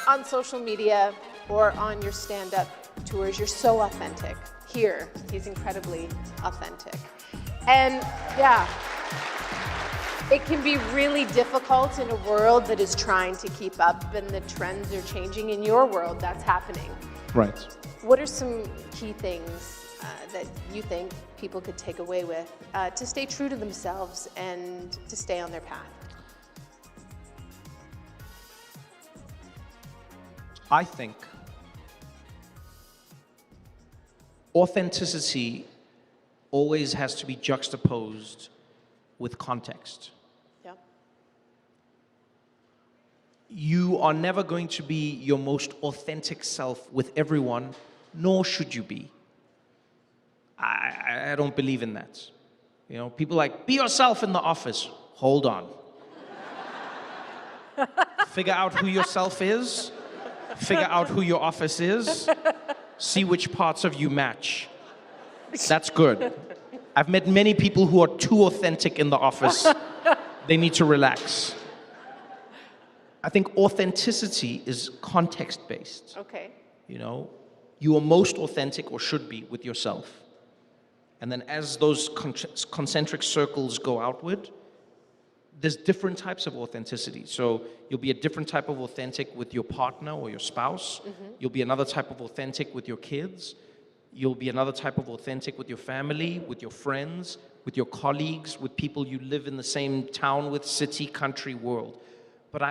on social media or on your stand-up tours, you're so authentic. Here, he's incredibly authentic. And yeah, it can be really difficult in a world that is trying to keep up and the trends are changing. In your world, that's happening. Right. What are some key things that you think people could take away with to stay true to themselves and to stay on their path? I think authenticity always has to be juxtaposed with context. Yeah. You are never going to be your most authentic self with everyone, nor should you be. I don't believe in that. You know, people like, be yourself in the office. Hold on. Figure out who yourself is. Figure out who your office is. See which parts of you match. That's good. I've met many people who are too authentic in the office. They need to relax. I think authenticity is context-based. Okay. You know, you are most authentic, or should be, with yourself. And then as those concentric circles go outward, there's different types of authenticity. So you'll be a different type of authentic with your partner or your spouse. Mm-hmm. You'll be another type of authentic with your kids. You'll be another type of authentic with your family, with your friends, with your colleagues, with people you live in the same town with, city, country, world. But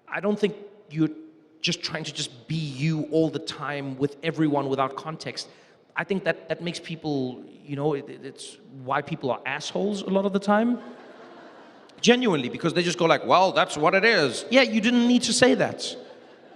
I don't think you're just trying to just be you all the time with everyone without context. I think that makes people, you know, it's why people are assholes a lot of the time. Genuinely, because they just go like, well, that's what it is. Yeah, you didn't need to say that.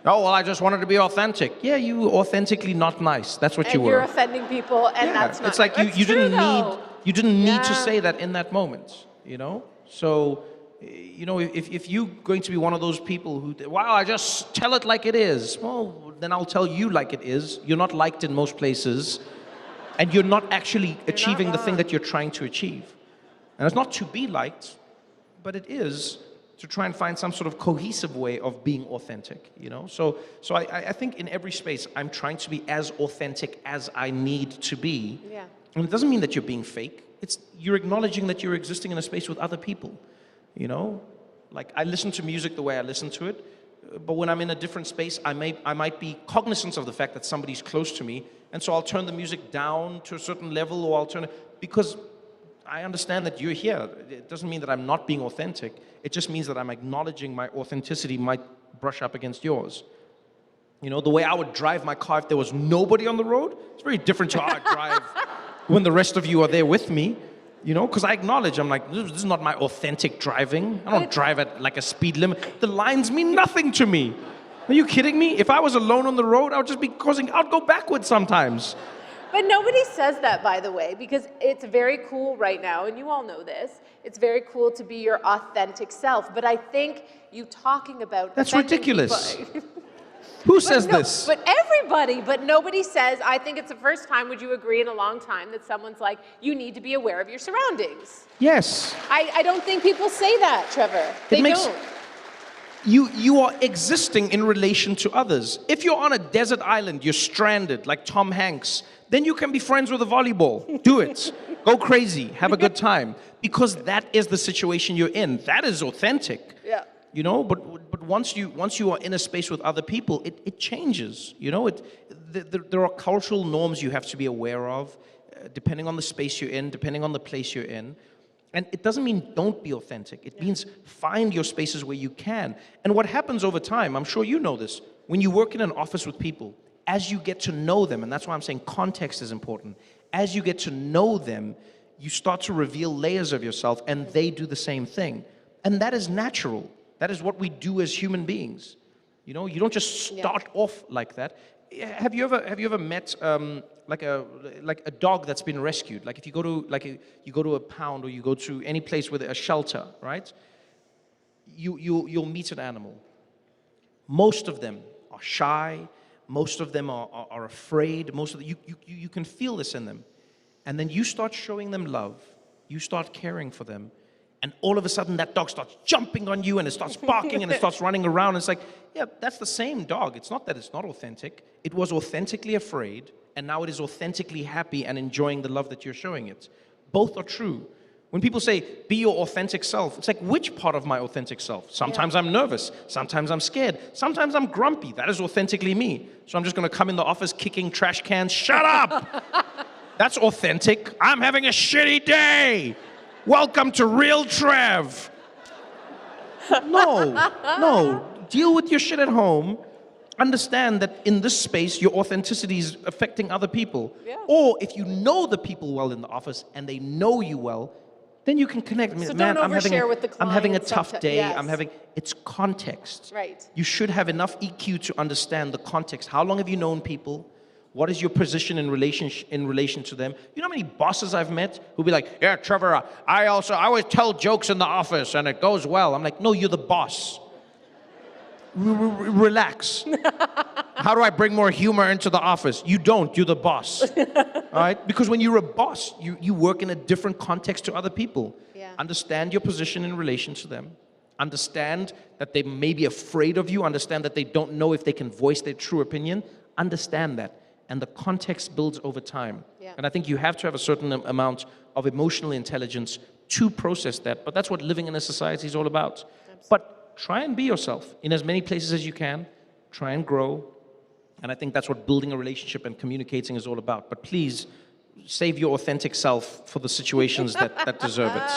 Oh, well, I just wanted to be authentic. Yeah, you were authentically not nice. That's what you were. And you're offending people, and that's not. It's like you didn't need to say that in that moment, you know? So, you know, if you're going to be one of those people who, wow, I just tell it like it is. Well, then I'll tell you like it is. You're not liked in most places, and you're not actually achieving the thing that you're trying to achieve. And it's not to be liked, but it is to try and find some sort of cohesive way of being authentic, you know? So I think in every space, I'm trying to be as authentic as I need to be. Yeah. And it doesn't mean that you're being fake. It's you're acknowledging that you're existing in a space with other people, you know? Like, I listen to music the way I listen to it, but when I'm in a different space, I might be cognizant of the fact that somebody's close to me, and so I'll turn the music down to a certain level, or I'll turn it, because I understand that you're here. It doesn't mean that I'm not being authentic. It just means that I'm acknowledging my authenticity might brush up against yours. You know, the way I would drive my car if there was nobody on the road, it's very different to how I drive when the rest of you are there with me. You know, because I acknowledge, I'm like, this is not my authentic driving. I don't drive at like a speed limit. The lines mean nothing to me. Are you kidding me? If I was alone on the road, I would just be I'd go backwards sometimes. But nobody says that, by the way, because it's very cool right now, and you all know this, it's very cool to be your authentic self. But I think you talking about... That's ridiculous. Who says this? But everybody, but nobody says, I think it's the first time, would you agree, in a long time, that someone's like, you need to be aware of your surroundings. Yes. I don't think people say that, Trevor. They don't. You are existing in relation to others. If you're on a desert island, you're stranded, like Tom Hanks, then you can be friends with a volleyball. Do it. Go crazy. Have a good time. Because that is the situation you're in. That is authentic. Yeah. You know, but once you are in a space with other people, it changes. You know, there are cultural norms you have to be aware of, depending on the space you're in, depending on the place you're in. And it doesn't mean don't be authentic. It means find your spaces where you can. And what happens over time, I'm sure you know this, when you work in an office with people, as you get to know them, and that's why I'm saying context is important, as you get to know them, you start to reveal layers of yourself, and they do the same thing. And that is natural. That is what we do as human beings. You know, you don't just start off like that. Have you ever met like a dog that's been rescued? Like if you go to a pound, or you go to any place with a shelter, right? You'll meet an animal. Most of them are shy. Most of them are afraid. Most of them, you can feel this in them. And then you start showing them love. You start caring for them. and all of a sudden that dog starts jumping on you and it starts barking and it starts running around. It's like, yeah, that's the same dog. It's not that it's not authentic. It was authentically afraid, and now it is authentically happy and enjoying the love that you're showing it. Both are true. When people say, be your authentic self, it's like, which part of my authentic self? Sometimes I'm nervous. Sometimes I'm scared. Sometimes I'm grumpy. That is authentically me. So I'm just going to come in the office kicking trash cans. Shut up! That's authentic. I'm having a shitty day. Welcome to Real Trev. No. Deal with your shit at home. Understand that in this space, your authenticity is affecting other people. Yeah. Or if you know the people well in the office and they know you well, then you can connect. So Man, don't overshare with the I'm having a client tough day. yes. It's context. Right. You should have enough EQ to understand the context. How long have you known people? What is your position in relation to them? You know how many bosses I've met who'll be like, yeah, Trevor, I always tell jokes in the office and it goes well. I'm like, no, you're the boss. Relax. How do I bring more humor into the office? You don't, you're the boss. All right? Because when you're a boss, you work in a different context to other people. Yeah. Understand your position in relation to them. Understand that they may be afraid of you. Understand that they don't know if they can voice their true opinion. Understand that. And the context builds over time. Yeah. And I think you have to have a certain amount of emotional intelligence to process that. But that's what living in a society is all about. Absolutely. But try and be yourself in as many places as you can. Try and grow. And I think that's what building a relationship and communicating is all about. But please, save your authentic self for the situations that deserve it.